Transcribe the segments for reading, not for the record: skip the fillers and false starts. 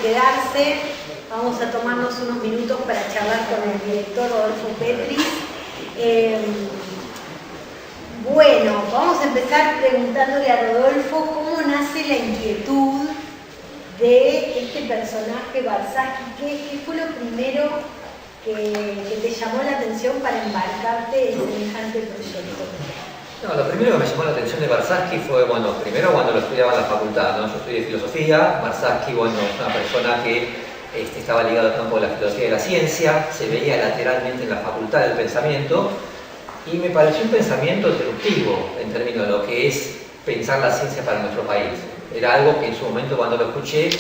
quedarse. Vamos a tomarnos unos minutos para charlar con el director Rodolfo Petris. Bueno, vamos a empezar preguntándole a Rodolfo cómo nace la inquietud de este personaje Barsaschi. ¿Qué fue lo primero que te llamó la atención para embarcarte en semejante proyecto? No, lo primero que me llamó la atención de Barsaschi fue, bueno, primero cuando lo estudiaba en la facultad, ¿no? Yo estudié filosofía. Barsaschi, bueno, es una persona que estaba ligado al campo de la filosofía y de la ciencia, se veía lateralmente en la facultad del pensamiento, y me pareció un pensamiento disruptivo en términos de lo que es pensar la ciencia para nuestro país. Era algo que en su momento, cuando lo escuché,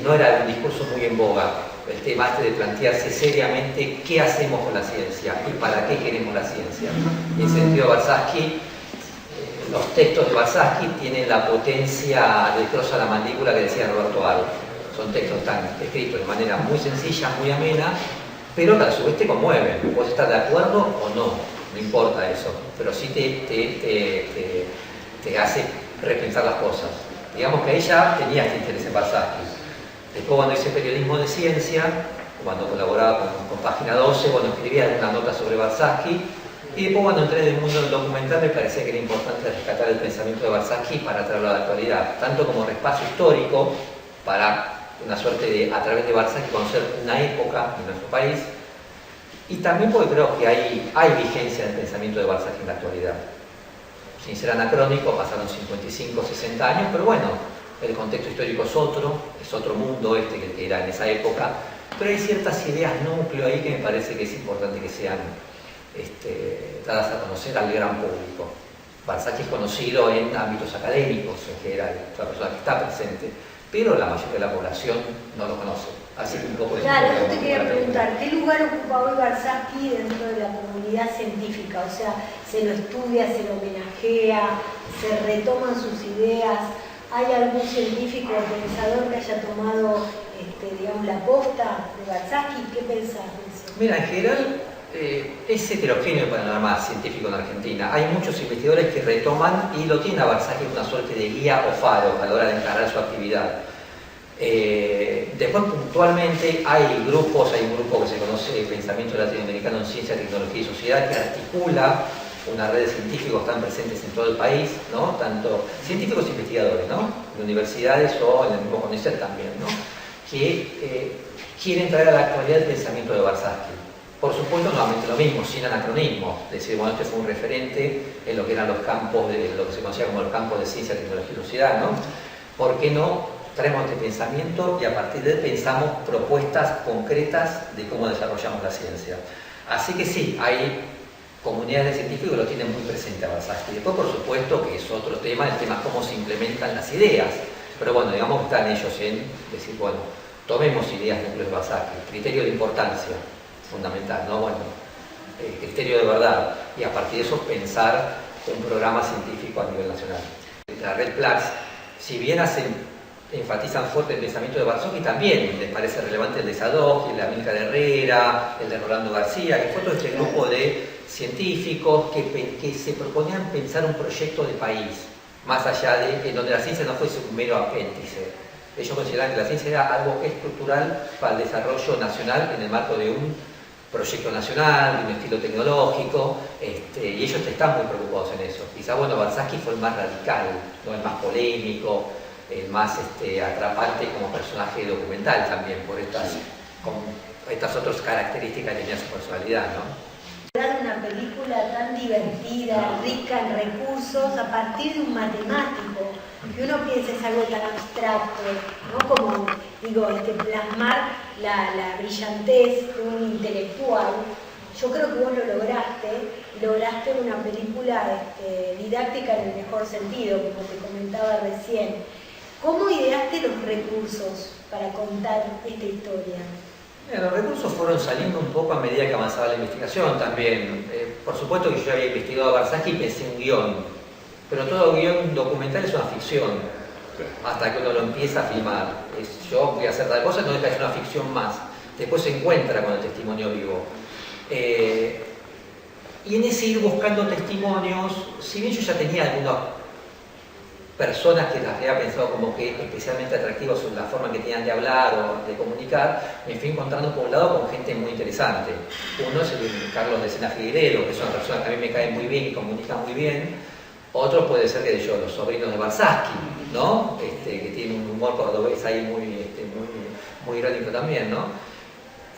no era un discurso muy en boga. El tema de plantearse seriamente qué hacemos con la ciencia y para qué queremos la ciencia. En ese sentido, Barsaschi, los textos de Barsaschi tienen la potencia del cross a la mandíbula que decía Roberto Aro. Son textos tan escritos de manera muy sencilla, muy amena, pero que a su vez te conmueven. Puedes estar de acuerdo o no importa eso, pero sí te hace repensar las cosas. Digamos que ella tenía este interés en Barsaschi. Después, cuando hice periodismo de ciencia, cuando colaboraba con Página 12, bueno, escribía alguna nota sobre Barsaschi, y después, cuando entré en el mundo del documental, me parecía que era importante rescatar el pensamiento de Barsaschi para traerlo a la actualidad, tanto como espacio histórico, para una suerte de, a través de Barsaschi, conocer una época en nuestro país, y también porque creo que hay vigencia en el pensamiento de Barsaschi en la actualidad. Sin ser anacrónico, pasaron 55, 60 años, pero bueno, el contexto histórico es otro mundo que era en esa época, pero hay ciertas ideas núcleo ahí que me parece que es importante que sean dadas a conocer al gran público. Barsaschi es conocido en ámbitos académicos, en general, es una persona que está presente, pero la mayoría de la población no lo conoce. Así que un poco de claro, yo te quería preguntar, ¿qué lugar ocupa hoy Barsaschi dentro de la comunidad científica? O sea, ¿se lo estudia, se lo homenajea, se retoman sus ideas? ¿Hay algún científico o pensador que haya tomado, digamos, la posta de Barsaschi? ¿Qué pensás de eso? Mira, en general es heterogéneo el panorama científico en Argentina. Hay muchos investigadores que retoman y lo tienen a Barsaschi como una suerte de guía o faro a la hora de encarar su actividad. Después, puntualmente, hay un grupo que se conoce Pensamiento Latinoamericano en Ciencia, Tecnología y Sociedad, que articula una red de científicos que están presentes en todo el país, ¿no? Tanto científicos e investigadores, ¿no? De universidades o en el mismo CONICET también, ¿no? Que quieren traer a la actualidad el pensamiento de Barsaschi. Por supuesto, nuevamente lo mismo, sin anacronismo. Es decir, bueno, este fue un referente en lo que eran los campos de lo que se conocía como los campos de ciencia, tecnología y sociedad, ¿no? ¿Por qué no traemos este pensamiento y a partir de él pensamos propuestas concretas de cómo desarrollamos la ciencia? Así que sí, hay comunidades de científicos que lo tienen muy presente a Barsaschi. Después, por supuesto, que es otro tema, el tema es cómo se implementan las ideas. Pero bueno, digamos que están ellos en decir, bueno, tomemos ideas dentro de Barsaschi, criterio de importancia, fundamental, ¿no? Bueno, criterio de verdad, y a partir de eso pensar un programa científico a nivel nacional. La Red Plus, si bien enfatizan fuerte el pensamiento de Barsaschi, también les parece relevante el de Sadowski, el de Amílcar Herrera, el de Rolando García, que fue todo este grupo de científicos que se proponían pensar un proyecto de país, más allá de donde la ciencia no fuese un mero apéndice. Ellos consideraban que la ciencia era algo estructural para el desarrollo nacional en el marco de un proyecto nacional, de un estilo tecnológico, y ellos están muy preocupados en eso. Quizá, bueno, Barsaschi fue el más radical, ¿no? El más polémico, el más atrapante como personaje documental también, por estas otras características que tenía su personalidad, ¿no? Una película tan divertida, rica en recursos, a partir de un matemático, que uno piensa es algo tan abstracto, ¿no? Como, digo, plasmar la brillantez de un intelectual. Yo creo que vos lo lograste una película didáctica en el mejor sentido, como te comentaba recién. ¿Cómo ideaste los recursos para contar esta historia? Los recursos fueron saliendo un poco a medida que avanzaba la investigación también. Por supuesto que yo había investigado a Barsaschi y pensé en un guión, pero todo guión documental es una ficción, hasta que uno lo empieza a filmar. Yo voy a hacer tal cosa, no deja de ser una ficción más. Después se encuentra con el testimonio vivo. Y en ese ir buscando testimonios, si bien yo ya tenía algunos personas que las había pensado como que especialmente atractivas sobre la forma que tenían de hablar o de comunicar, me fui encontrando por un lado con gente muy interesante. Uno es el Carlos de Sena Figueiredo, que es una persona que a mí me cae muy bien y comunica muy bien. Otro puede ser, que yo, los sobrinos de Barsaski, ¿no? Que tienen un humor cordobés ahí muy irónico también, ¿no?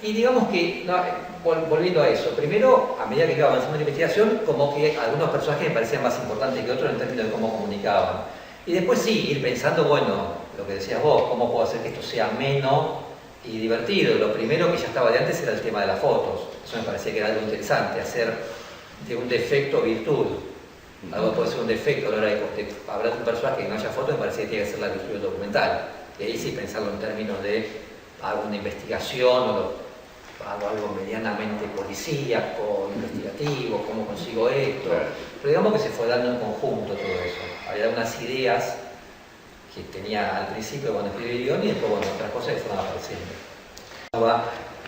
Y digamos que, no, volviendo a eso, primero, a medida que iba avanzando en la investigación, como que algunos personajes me parecían más importantes que otros en términos de cómo comunicaban. Y después sí, ir pensando, bueno, lo que decías vos, cómo puedo hacer que esto sea ameno y divertido. Lo primero que ya estaba de antes era el tema de las fotos. Eso me parecía que era algo interesante, hacer de un defecto virtud. Algo puede ser un defecto a la hora de hablar de un personaje que no haya fotos, me parecía que tiene que ser la virtud del documental. Y ahí sí pensarlo en términos de alguna investigación o hago algo medianamente policíaco, investigativo, cómo consigo esto. Pero digamos que se fue dando en conjunto todo eso. Había unas ideas que tenía al principio cuando escribí el guión y después, bueno, otras cosas que fueron apareciendo.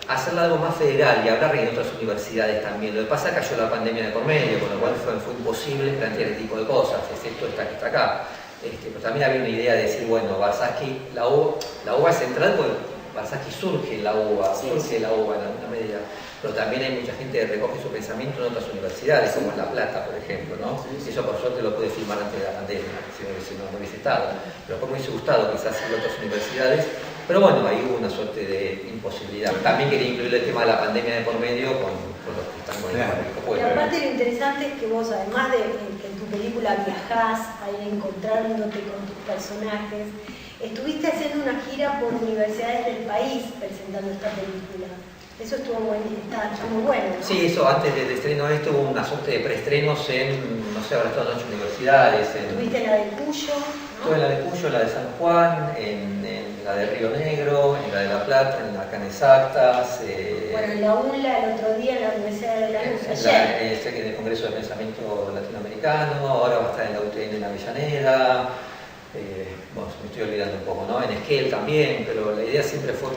Hacerlo algo más federal y hablar en otras universidades también. Lo que pasa es que cayó la pandemia de por medio, con lo cual fue imposible plantear este tipo de cosas, excepto esta que está acá. Pero también había una idea de decir, bueno, Barsaski, la UBA es central porque Barsaski surge en la UBA en alguna medida, pero también hay mucha gente que recoge su pensamiento en otras universidades, como en La Plata, por ejemplo, ¿no? Eso por suerte lo pude filmar antes de la pandemia, si no hubiese estado. Pero me hubiese gustado quizás en otras universidades. Pero bueno, ahí hubo una suerte de imposibilidad. También quería incluir el tema de la pandemia de por medio con los que están con el y aparte lo interesante es que vos, además de que en tu película viajás a ir encontrándote con tus personajes, estuviste haciendo una gira por universidades del país presentando esta película. Eso estuvo está muy bueno, ¿no? Sí, eso antes del estreno hubo una suerte de preestrenos en, no sé, habrá estado en 8 universidades. Estuviste en la de Cuyo, ¿no? Estuve en la de Cuyo, en la de San Juan, en la de Río Negro, en la de La Plata, en la Canesactas. Bueno, en la UNLA el otro día en la Universidad de la Luz, ayer. En el Congreso de Pensamiento Latinoamericano, ahora va a estar en la UTN en Avellaneda. Bueno, me estoy olvidando un poco, ¿no? En Esquel también, pero la idea siempre fue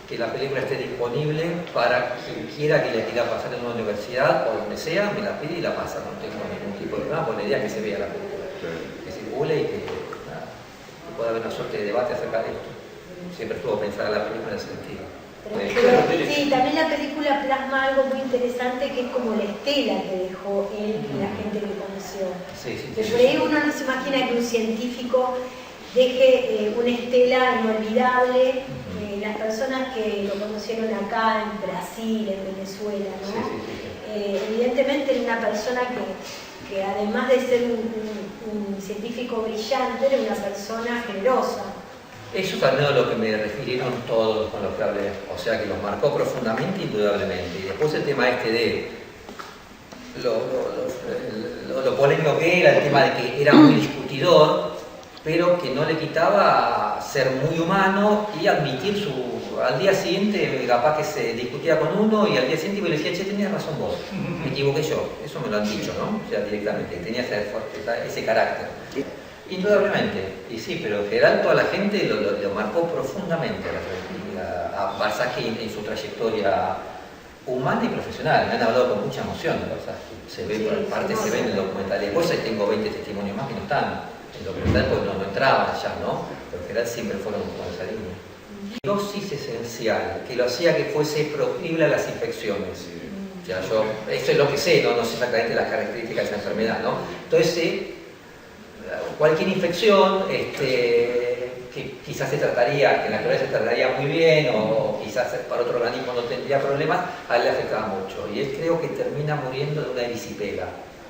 que la película esté disponible para quien quiera que la quiera pasar en una universidad o donde sea, me la pide y la pasa, no tengo ningún tipo de problema, porque la idea es que se vea la película, que circule y que pueda haber una suerte de debate acerca de esto. Siempre estuvo pensada la película en ese sentido. Sí, también la película plasma algo muy interesante que es como la estela que dejó él y la gente que conoció. Por ahí uno no se imagina que un científico deje una estela inolvidable. Las personas que lo conocieron acá en Brasil, en Venezuela, ¿no? Evidentemente era una persona que además de ser un científico brillante, era una persona generosa. Eso también es lo que me refirieron todos con los que hablé, o sea que los marcó profundamente, indudablemente. Y después el tema de lo polémico que era, el tema de que era muy discutidor, pero que no le quitaba ser muy humano y admitir al día siguiente, capaz que se discutía con uno y al día siguiente me le decía, che, tenías razón vos, me equivoqué yo. Eso me lo han dicho, ¿no? O sea, directamente, tenía ese carácter. Indudablemente, y sí, pero en general toda la gente lo marcó profundamente a Barsaski en su trayectoria humana y profesional. Me han hablado con mucha emoción de Barsaski. Se ve, por parte se ve en el documental. Después tengo 20 testimonios más que no están en el documental porque no entraban allá, ¿no? Pero en general siempre fueron con esa línea. Dosis esencial, que lo hacía que fuese proclive a las infecciones. O sea, esto es lo que sé, no sé exactamente las características de esa enfermedad, ¿no? Entonces, cualquier infección que quizás se trataría, que en la naturaleza se trataría muy bien o quizás para otro organismo no tendría problemas, a él le afectaba mucho. Y él creo que termina muriendo de una erisipela,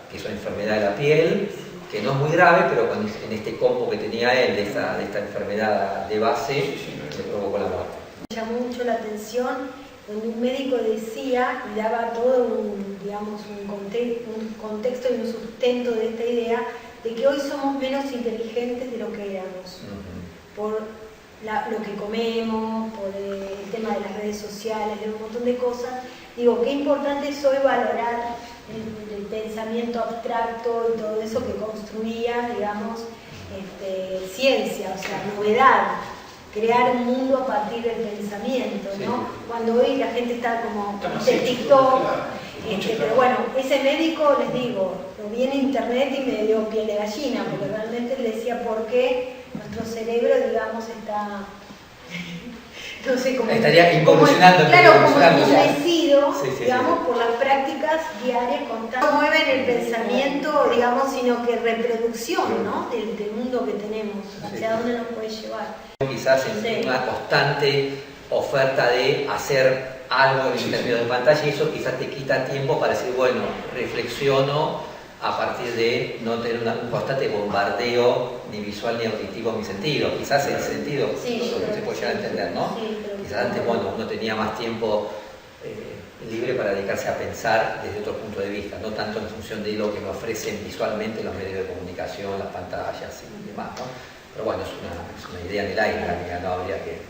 que es una enfermedad de la piel, que no es muy grave, pero en este combo que tenía él, de esta enfermedad de base, le provocó la muerte. Me llamó mucho la atención donde un médico decía y daba todo un contexto y un sustento de esta idea de que hoy somos menos inteligentes de lo que éramos, por lo que comemos, por el tema de las redes sociales, de un montón de cosas. Digo, qué importante es hoy valorar el pensamiento abstracto y todo eso que construía, digamos, ciencia, o sea, novedad, crear un mundo a partir del pensamiento, ¿no? Cuando hoy la gente está como de TikTok Pero bueno, ese médico, les digo, lo vi en internet y me dio piel de gallina, porque realmente le decía por qué nuestro cerebro, digamos, está... No sé cómo... Estaría involucionando. Claro, como endurecido, sí, digamos, por las prácticas diarias constantes. No mueven el pensamiento, digamos, sino que reproducción, ¿no? Del mundo que tenemos, hacia dónde nos puede llevar. Quizás en una constante oferta de hacer algo en términos de pantalla, y eso quizás te quita tiempo para decir, bueno, reflexiono a partir de no tener un constante bombardeo ni visual ni auditivo en mi sentido. Quizás el sentido lo que se puede llegar a entender, ¿no? Quizás antes, bueno, uno tenía más tiempo libre para dedicarse a pensar desde otro punto de vista, no tanto en función de lo que me ofrecen visualmente los medios de comunicación, las pantallas y demás, ¿no? Pero bueno, es una idea en el aire, no habría que...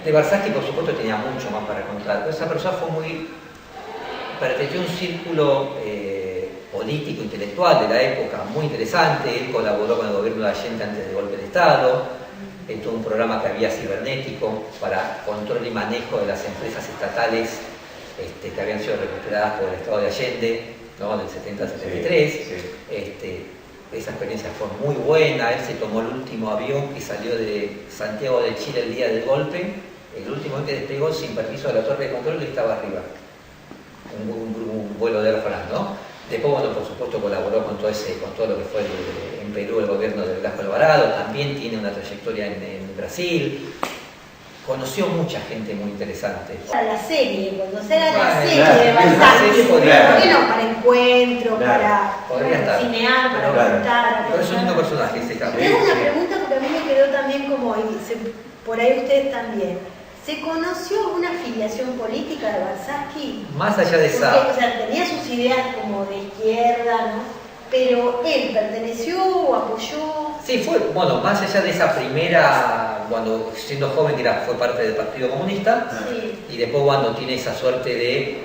De Barsaski, por supuesto, tenía mucho más para contar, pero esa persona perteneció a un círculo político, intelectual de la época muy interesante. Él colaboró con el gobierno de Allende antes del golpe de Estado, tuvo un programa que había cibernético para control y manejo de las empresas estatales que habían sido recuperadas por el Estado de Allende, ¿no? Del 70 al 73. Esa experiencia fue muy buena. Él se tomó el último avión que salió de Santiago de Chile el día del golpe, el último avión que despegó sin permiso de la torre de control, y estaba arriba, un vuelo de Air France, ¿no? Después, bueno, por supuesto colaboró con todo lo que fue en Perú el gobierno de Blasco Alvarado, también tiene una trayectoria en Brasil. Conoció mucha gente muy interesante. La serie, cuando será la serie de Barsaski, ¿por qué no? Para encuentros, para cinear, para contar. Pero es un lindo personaje ese cambio. Tengo una pregunta porque a mí me quedó también como, por ahí ustedes también. ¿Se conoció alguna afiliación política de Barsaski? Más allá de esa... O sea, tenía sus ideas como de izquierda, ¿no? Pero él perteneció o apoyó... Sí, fue, bueno, más allá de esa primera, cuando siendo joven fue parte del Partido Comunista, y después cuando tiene esa suerte de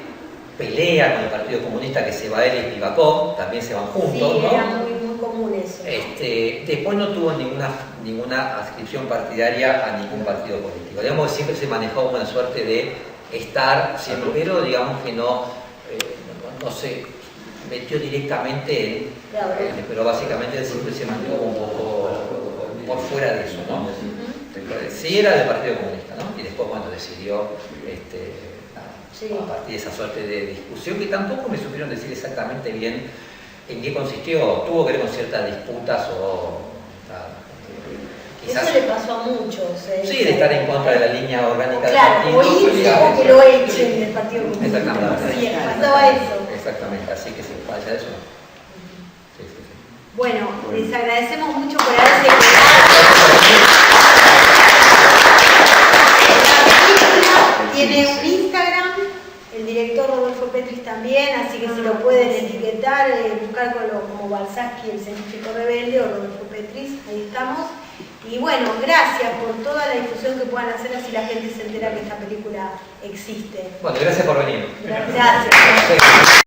pelea con el Partido Comunista, que se va él y Spivakov, también se van juntos, ¿no? Era muy común eso. Después no tuvo ninguna adscripción partidaria a ningún partido político. Digamos que siempre se manejó una suerte de estar siempre, pero digamos que no se metió directamente pero básicamente él siempre se mantuvo un poco por fuera de eso, ¿no? Sí era del Partido Comunista, ¿no? Y después cuando decidió a partir de esa suerte de discusión, que tampoco me supieron decir exactamente bien en qué consistió, tuvo que ver con ciertas disputas quizás... Eso le pasó a muchos. Sí, de estar en contra de la línea orgánica del partido. Claro, o irse o que lo echen del Partido Comunista. Exactamente. Sí, pasaba eso. Exactamente, así que sí, para allá de eso no. Sí. Bueno, les agradecemos mucho por haberse quedado. Tiene un Instagram, el director Rodolfo Petris también, así que si lo pueden etiquetar, buscar como Barsaski, el científico rebelde, o Rodolfo Petris, ahí estamos. Y bueno, gracias por toda la difusión que puedan hacer, así la gente se entera que esta película existe. Bueno, gracias por venir. Gracias.